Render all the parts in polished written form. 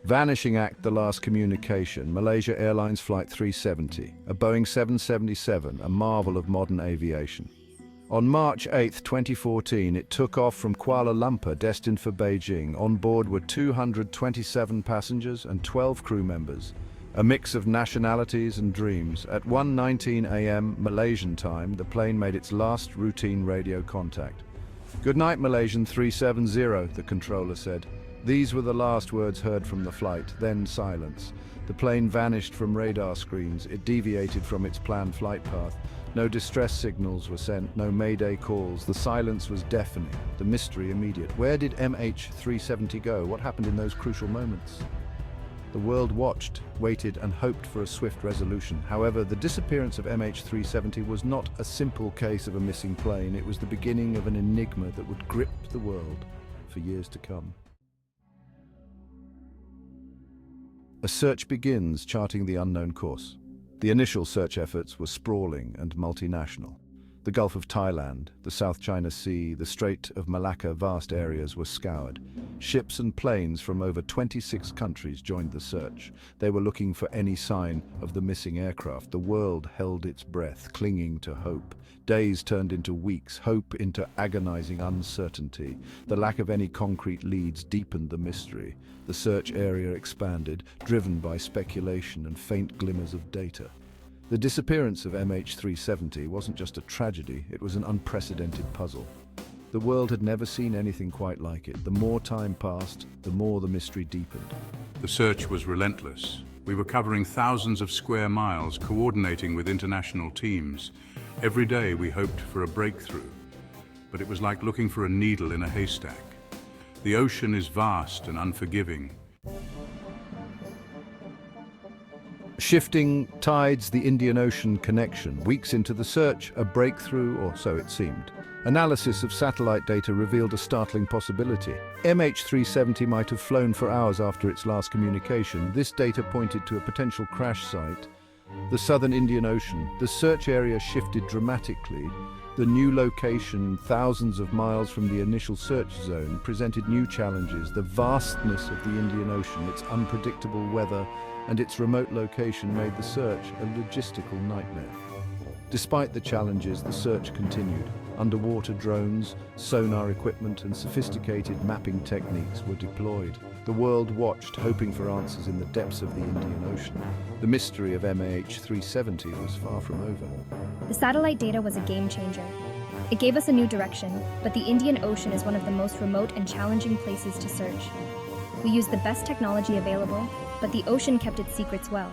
Vanishing act the last communication, Malaysia Airlines Flight 370, a Boeing 777, a marvel of modern aviation. On March 8, 2014, it took off from Kuala Lumpur, destined for Beijing. On board were 227 passengers and 12 crew members, a mix of nationalities and dreams. At 1:19 a.m. Malaysian time, the plane made its last routine radio contact. "Good night, Malaysian 370, the controller said. These were the last words heard from the flight, then silence. The plane vanished from radar screens. It deviated from its planned flight path. No distress signals were sent, no mayday calls. The silence was deafening, the mystery immediate. Where did MH370 go? What happened in those crucial moments? The world watched, waited, and hoped for a swift resolution. However, the disappearance of MH370 was not a simple case of a missing plane. It was the beginning of an enigma that would grip the world for years to come. A search begins, charting the unknown course. The initial search efforts were sprawling and multinational. The Gulf of Thailand, the South China Sea, the Strait of Malacca, vast areas were scoured. Ships and planes from over 26 countries joined the search. They were looking for any sign of the missing aircraft. The world held its breath, clinging to hope. Days turned into weeks, hope into agonizing uncertainty. The lack of any concrete leads deepened the mystery. The search area expanded, driven by speculation and faint glimmers of data. The disappearance of MH370 wasn't just a tragedy, it was an unprecedented puzzle. The world had never seen anything quite like it. The more time passed, the more the mystery deepened. The search was relentless. We were covering thousands of square miles, coordinating with international teams. Every day we hoped for a breakthrough, but it was like looking for a needle in a haystack. The ocean is vast and unforgiving. Shifting tides, the Indian Ocean connection. Weeks into the search, a breakthrough, or so it seemed. Analysis of satellite data revealed a startling possibility. MH370 might have flown for hours after its last communication. This data pointed to a potential crash site. The southern Indian Ocean. The search area shifted dramatically. The new location, thousands of miles from the initial search zone, presented new challenges. The vastness of the Indian Ocean, its unpredictable weather, and its remote location made the search a logistical nightmare. Despite the challenges, the search continued. Underwater drones, sonar equipment, and sophisticated mapping techniques were deployed. The world watched, hoping for answers in the depths of the Indian Ocean. The mystery of MH370 was far from over. The satellite data was a game changer. It gave us a new direction, but the Indian Ocean is one of the most remote and challenging places to search. We used the best technology available, but the ocean kept its secrets well.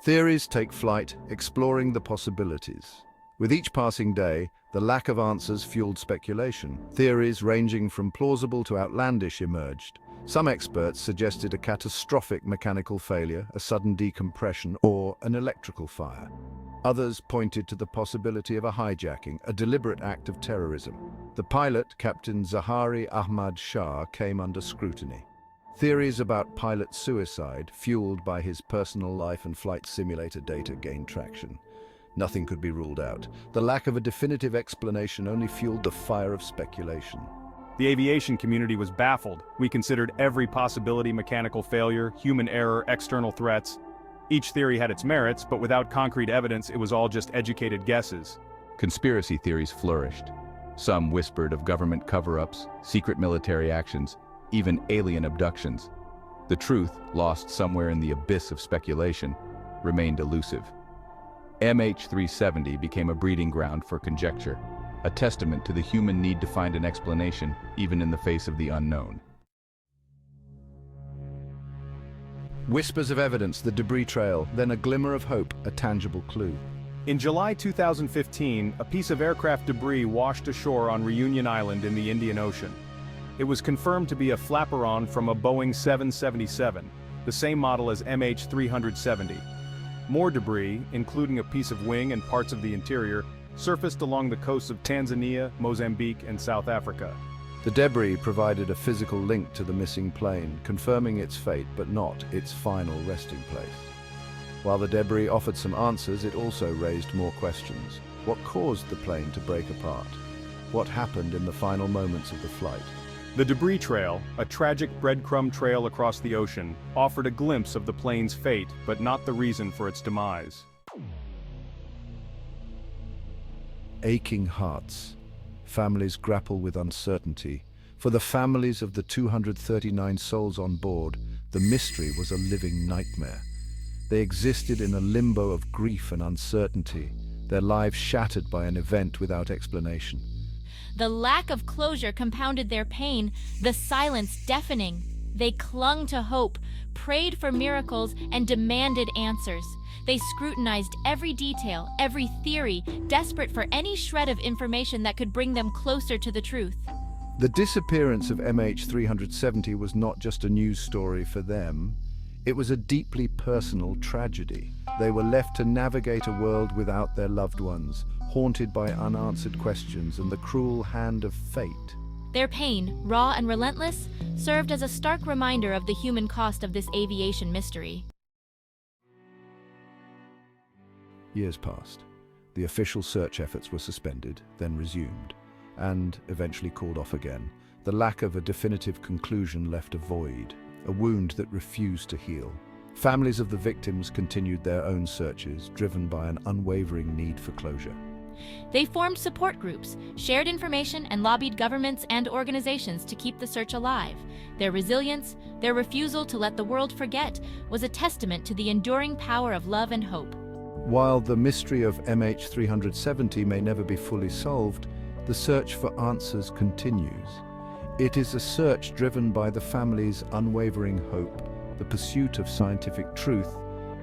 Theories take flight, exploring the possibilities. With each passing day, the lack of answers fueled speculation. Theories ranging from plausible to outlandish emerged. Some experts suggested a catastrophic mechanical failure, a sudden decompression, or an electrical fire. Others pointed to the possibility of a hijacking, a deliberate act of terrorism. The pilot, Captain Zahari Ahmad Shah, came under scrutiny. Theories about pilot suicide, fueled by his personal life and flight simulator data, gained traction. Nothing could be ruled out. The lack of a definitive explanation only fueled the fire of speculation. The aviation community was baffled. We considered every possibility: mechanical failure, human error, external threats. Each theory had its merits, but without concrete evidence, it was all just educated guesses. Conspiracy theories flourished. Some whispered of government cover-ups, secret military actions, even alien abductions. The truth, lost somewhere in the abyss of speculation, remained elusive. MH370 became a breeding ground for conjecture, a testament to the human need to find an explanation, even in the face of the unknown. Whispers of evidence, the debris trail, then a glimmer of hope, a tangible clue. In July 2015, a piece of aircraft debris washed ashore on Reunion Island in the Indian Ocean. It was confirmed to be a flaperon from a Boeing 777, the same model as MH370. More debris, including a piece of wing and parts of the interior, surfaced along the coasts of Tanzania, Mozambique, and South Africa. The debris provided a physical link to the missing plane, confirming its fate but not its final resting place. While the debris offered some answers, it also raised more questions. What caused the plane to break apart? What happened in the final moments of the flight? The debris trail, a tragic breadcrumb trail across the ocean, offered a glimpse of the plane's fate, but not the reason for its demise. Aching hearts. Families grapple with uncertainty. For the families of the 239 souls on board, the mystery was a living nightmare. They existed in a limbo of grief and uncertainty, their lives shattered by an event without explanation. The lack of closure compounded their pain, the silence deafening. They clung to hope, prayed for miracles, and demanded answers. They scrutinized every detail, every theory, desperate for any shred of information that could bring them closer to the truth. The disappearance of MH370 was not just a news story for them. It was a deeply personal tragedy. They were left to navigate a world without their loved ones, haunted by unanswered questions and the cruel hand of fate. Their pain, raw and relentless, served as a stark reminder of the human cost of this aviation mystery. Years passed. The official search efforts were suspended, then resumed, and eventually called off again. The lack of a definitive conclusion left a void, a wound that refused to heal. Families of the victims continued their own searches, driven by an unwavering need for closure. They formed support groups, shared information, and lobbied governments and organizations to keep the search alive. Their resilience, their refusal to let the world forget, was a testament to the enduring power of love and hope. While the mystery of MH370 may never be fully solved, the search for answers continues. It is a search driven by the family's unwavering hope, the pursuit of scientific truth,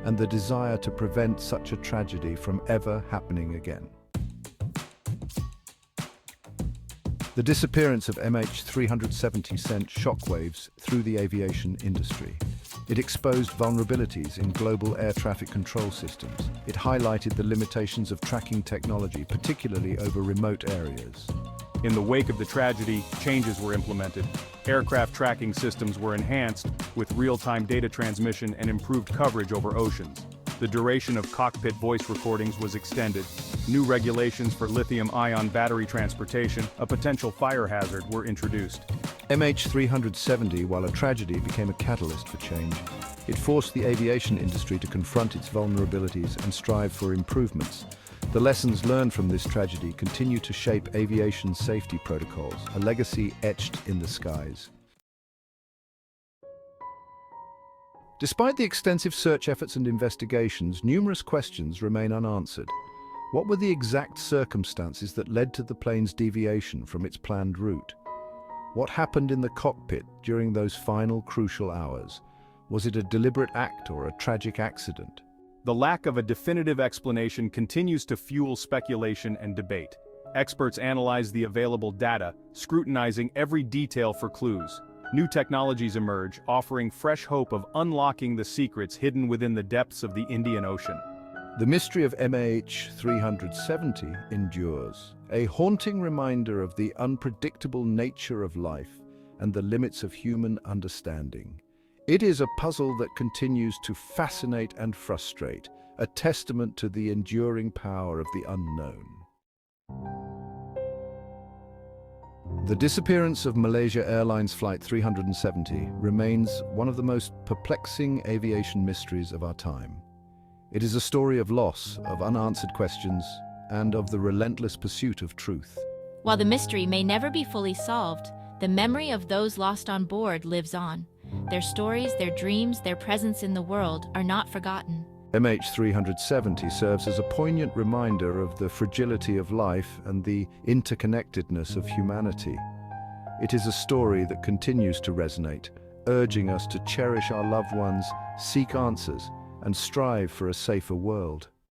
and the desire to prevent such a tragedy from ever happening again. The disappearance of MH370 sent shockwaves through the aviation industry. It exposed vulnerabilities in global air traffic control systems. It highlighted the limitations of tracking technology, particularly over remote areas. In the wake of the tragedy, changes were implemented. Aircraft tracking systems were enhanced with real-time data transmission and improved coverage over oceans. The duration of cockpit voice recordings was extended. New regulations for lithium-ion battery transportation, a potential fire hazard, were introduced. MH370, while a tragedy, became a catalyst for change. It forced the aviation industry to confront its vulnerabilities and strive for improvements. The lessons learned from this tragedy continue to shape aviation safety protocols, a legacy etched in the skies. Despite the extensive search efforts and investigations, numerous questions remain unanswered. What were the exact circumstances that led to the plane's deviation from its planned route? What happened in the cockpit during those final crucial hours? Was it a deliberate act or a tragic accident? The lack of a definitive explanation continues to fuel speculation and debate. Experts analyze the available data, scrutinizing every detail for clues. New technologies emerge, offering fresh hope of unlocking the secrets hidden within the depths of the Indian Ocean. The mystery of MH370 endures, a haunting reminder of the unpredictable nature of life and the limits of human understanding. It is a puzzle that continues to fascinate and frustrate, a testament to the enduring power of the unknown. The disappearance of Malaysia Airlines Flight 370 remains one of the most perplexing aviation mysteries of our time. It is a story of loss, of unanswered questions, and of the relentless pursuit of truth. While the mystery may never be fully solved, the memory of those lost on board lives on. Their stories, their dreams, their presence in the world are not forgotten. MH370 serves as a poignant reminder of the fragility of life and the interconnectedness of humanity. It is a story that continues to resonate, urging us to cherish our loved ones, seek answers, and strive for a safer world.